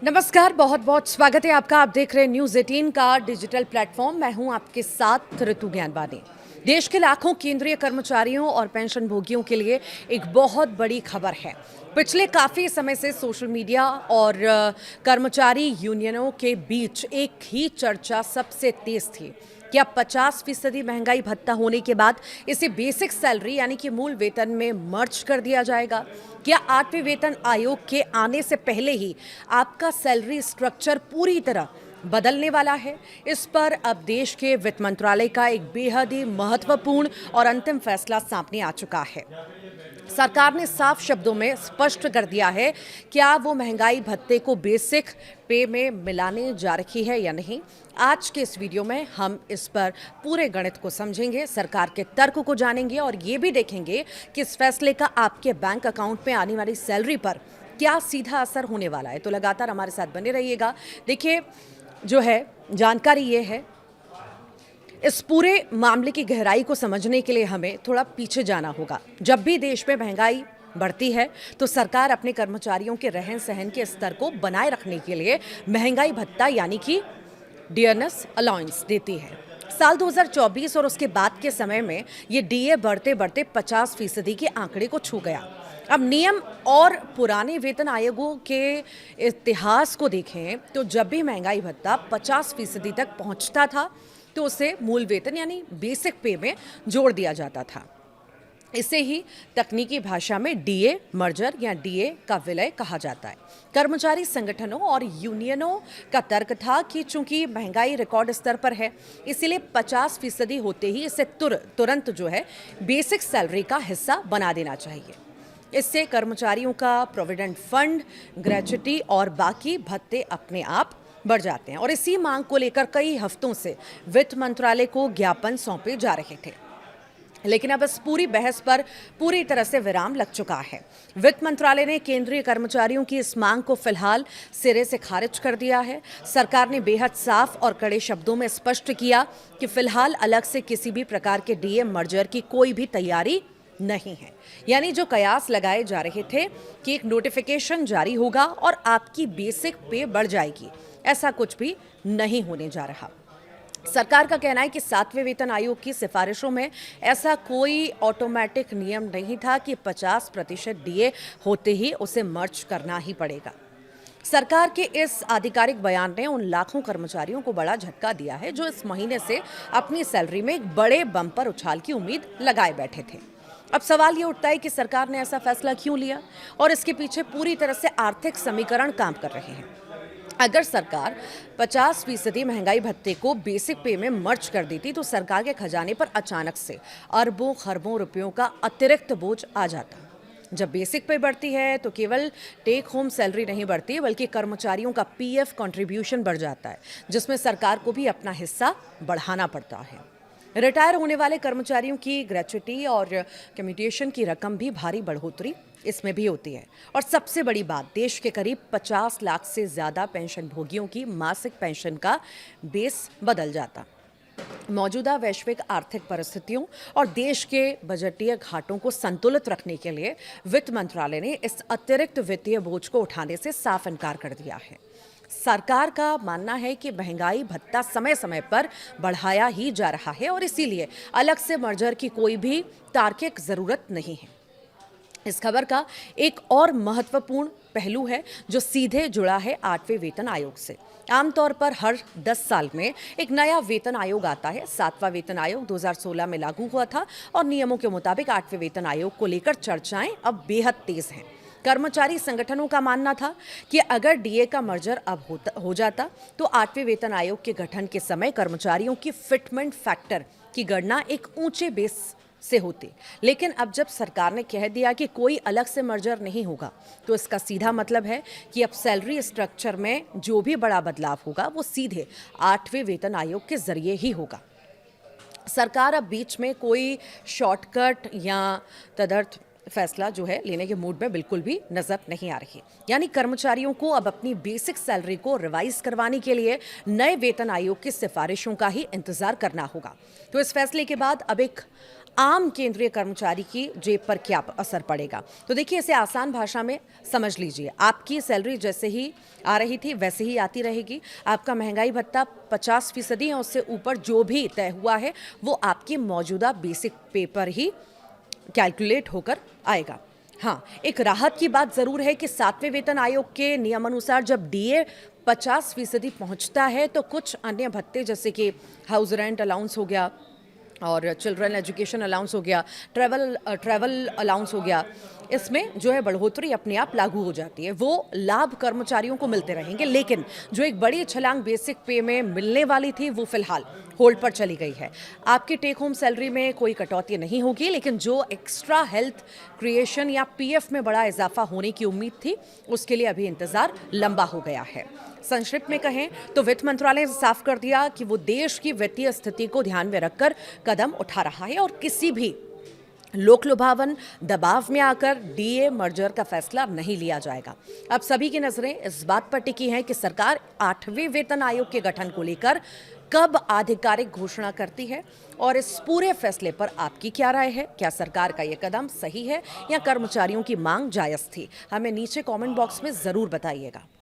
नमस्कार, बहुत बहुत स्वागत है आपका। आप देख रहे हैं न्यूज़ 18 का डिजिटल प्लेटफॉर्म। मैं हूं आपके साथ ऋतु ज्ञानवानी। देश के लाखों केंद्रीय कर्मचारियों और पेंशन भोगियों के लिए एक बहुत बड़ी खबर है। पिछले काफ़ी समय से सोशल मीडिया और कर्मचारी यूनियनों के बीच एक ही चर्चा सबसे तेज थी। क्या 50% महंगाई भत्ता होने के बाद इसे बेसिक सैलरी यानी कि मूल वेतन में मर्ज कर दिया जाएगा? क्या 8वें वेतन आयोग के आने से पहले ही आपका सैलरी स्ट्रक्चर पूरी तरह बदलने वाला है? इस पर अब देश के वित्त मंत्रालय का एक बेहद ही महत्वपूर्ण और अंतिम फैसला सामने आ चुका है। सरकार ने साफ शब्दों में स्पष्ट कर दिया है क्या वो महंगाई भत्ते को बेसिक पे में मिलाने जा रही है या नहीं। आज के इस वीडियो में हम इस पर पूरे गणित को समझेंगे, सरकार के तर्क को जानेंगे और ये भी देखेंगे कि इस फैसले का आपके बैंक अकाउंट में आने वाली सैलरी पर क्या सीधा असर होने वाला है। तो लगातार हमारे साथ बने रहिएगा। देखिए, जो है जानकारी ये है, इस पूरे मामले की गहराई को समझने के लिए हमें थोड़ा पीछे जाना होगा। जब भी देश में महंगाई बढ़ती है तो सरकार अपने कर्मचारियों के रहन सहन के स्तर को बनाए रखने के लिए महंगाई भत्ता यानी कि डियरनेस अलाउंस देती है। साल 2024 और उसके बाद के समय में ये डीए बढ़ते बढ़ते 50% के आंकड़े को छू गया। अब नियम और पुराने वेतन आयोगों के इतिहास को देखें तो जब भी महंगाई भत्ता 50% तक पहुंचता था तो उसे मूल वेतन यानी बेसिक पे में जोड़ दिया जाता था। इसे ही तकनीकी भाषा में डीए मर्जर या डीए का विलय कहा जाता है। कर्मचारी संगठनों और यूनियनों का तर्क था कि चूंकि महंगाई रिकॉर्ड स्तर पर है, इसीलिए 50% होते ही इसे तुरंत जो है बेसिक सैलरी का हिस्सा बना देना चाहिए। इससे कर्मचारियों का प्रोविडेंट फंड, ग्रेच्युटी और बाकी भत्ते अपने आप बढ़ जाते हैं। और इसी मांग को लेकर कई हफ्तों से वित्त मंत्रालय को ज्ञापन सौंपे जा रहे थे, लेकिन अब इस पूरी बहस पर पूरी तरह से विराम लग चुका है। वित्त मंत्रालय ने केंद्रीय कर्मचारियों की इस मांग को फिलहाल सिरे से खारिज कर दिया है। सरकार ने बेहद साफ और कड़े शब्दों में स्पष्ट किया कि फिलहाल अलग से किसी भी प्रकार के डीए मर्जर की कोई भी तैयारी नहीं है। यानी जो कयास लगाए जा रहे थे कि एक नोटिफिकेशन जारी होगा और आपकी बेसिक पे बढ़ जाएगी, ऐसा कुछ भी नहीं होने जा रहा। सरकार का कहना है कि 7वें वेतन आयोग की सिफारिशों में ऐसा कोई ऑटोमेटिक नियम नहीं था कि 50% डीए होते ही उसे मर्ज करना ही पड़ेगा। सरकार के इस आधिकारिक बयान ने उन लाखों कर्मचारियों को बड़ा झटका दिया है जो इस महीने से अपनी सैलरी में एक बड़े बम्पर उछाल की उम्मीद लगाए बैठे थे। अब सवाल ये उठता है कि सरकार ने ऐसा फैसला क्यों लिया और इसके पीछे पूरी तरह से आर्थिक समीकरण काम कर रहे हैं। अगर सरकार 50% महंगाई भत्ते को बेसिक पे में मर्ज कर देती तो सरकार के खजाने पर अचानक से अरबों खरबों रुपयों का अतिरिक्त बोझ आ जाता। जब बेसिक पे बढ़ती है तो केवल टेक होम सैलरी नहीं बढ़ती बल्कि कर्मचारियों का पीएफ कंट्रीब्यूशन बढ़ जाता है, जिसमें सरकार को भी अपना हिस्सा बढ़ाना पड़ता है। रिटायर होने वाले कर्मचारियों की ग्रेच्युटी और कम्यूटेशन की रकम भी भारी बढ़ोतरी इसमें भी होती है। और सबसे बड़ी बात, देश के करीब 50 लाख से ज़्यादा पेंशन भोगियों की मासिक पेंशन का बेस बदल जाता। मौजूदा वैश्विक आर्थिक परिस्थितियों और देश के बजटीय घाटों को संतुलित रखने के लिए वित्त मंत्रालय ने इस अतिरिक्त वित्तीय बोझ को उठाने से साफ इनकार कर दिया है। सरकार का मानना है कि महंगाई भत्ता समय समय पर बढ़ाया ही जा रहा है और इसीलिए अलग से मर्जर की कोई भी तार्किक जरूरत नहीं है। इस खबर का एक और महत्वपूर्ण पहलू है जो सीधे जुड़ा है 8वें वेतन आयोग से। आमतौर पर हर 10 साल में एक नया वेतन आयोग आता है। 7वां वेतन आयोग 2016 में लागू हुआ था और नियमों के मुताबिक 8वें वेतन आयोग को लेकर चर्चाएं अब बेहद तेज हैं। कर्मचारी संगठनों का मानना था कि अगर डीए का मर्जर अब हो जाता तो 8वें वेतन आयोग के गठन के समय कर्मचारियों की फिटमेंट फैक्टर की गणना एक ऊंचे बेस से होती। लेकिन अब जब सरकार ने कह दिया कि कोई अलग से मर्जर नहीं होगा तो इसका सीधा मतलब है कि अब सैलरी स्ट्रक्चर में जो भी बड़ा बदलाव होगा वो सीधे 8वें वेतन आयोग के जरिए ही होगा। सरकार अब बीच में कोई शॉर्टकट या तदर्थ फैसला जो है लेने के मूड में बिल्कुल भी नजर नहीं आ रही। यानी कर्मचारियों को अब अपनी बेसिक सैलरी को रिवाइज करवाने के लिए नए वेतन आयोग की सिफारिशों का ही इंतजार करना होगा। तो इस फैसले के बाद अब एक आम केंद्रीय कर्मचारी की जेब पर क्या असर पड़ेगा। तो देखिए, इसे आसान भाषा में समझ लीजिए। आपकी सैलरी जैसे ही आ रही थी वैसे ही आती रहेगी। आपका महंगाई भत्ता 50% या उससे ऊपर जो भी तय हुआ है वो आपकी मौजूदा बेसिक पे पर ही कैलकुलेट होकर आएगा। हाँ, एक राहत की बात ज़रूर है कि 7वें वेतन आयोग के नियमानुसार जब डीए 50% पहुंचता है तो कुछ अन्य भत्ते जैसे कि हाउस रेंट अलाउंस हो गया और चिल्ड्रन एजुकेशन अलाउंस हो गया, ट्रैवल अलाउंस हो गया, इसमें जो है बढ़ोतरी अपने आप लागू हो जाती है। वो लाभ कर्मचारियों को मिलते रहेंगे, लेकिन जो एक बड़ी छलांग बेसिक पे में मिलने वाली थी वो फिलहाल होल्ड पर चली गई है। आपकी टेक होम सैलरी में कोई कटौती नहीं होगी, लेकिन जो एक्स्ट्रा हेल्थ क्रिएशन या पीएफ में बड़ा इजाफा होने की उम्मीद थी उसके लिए अभी इंतजार लंबा हो गया है। संक्षिप्त में कहें तो वित्त मंत्रालय ने साफ कर दिया कि वो देश की वित्तीय स्थिति को ध्यान में रखकर कदम उठा रहा है और किसी भी लोक लुभावन दबाव में आकर डीए मर्जर का फैसला नहीं लिया जाएगा। अब सभी की नजरें इस बात पर टिकी हैं कि सरकार 8वें वेतन आयोग के गठन को लेकर कब आधिकारिक घोषणा करती है और इस पूरे फैसले पर आपकी क्या राय है। क्या सरकार का यह कदम सही है या कर्मचारियों की मांग जायज थी? हमें नीचे कमेंट बॉक्स में जरूर बताइएगा।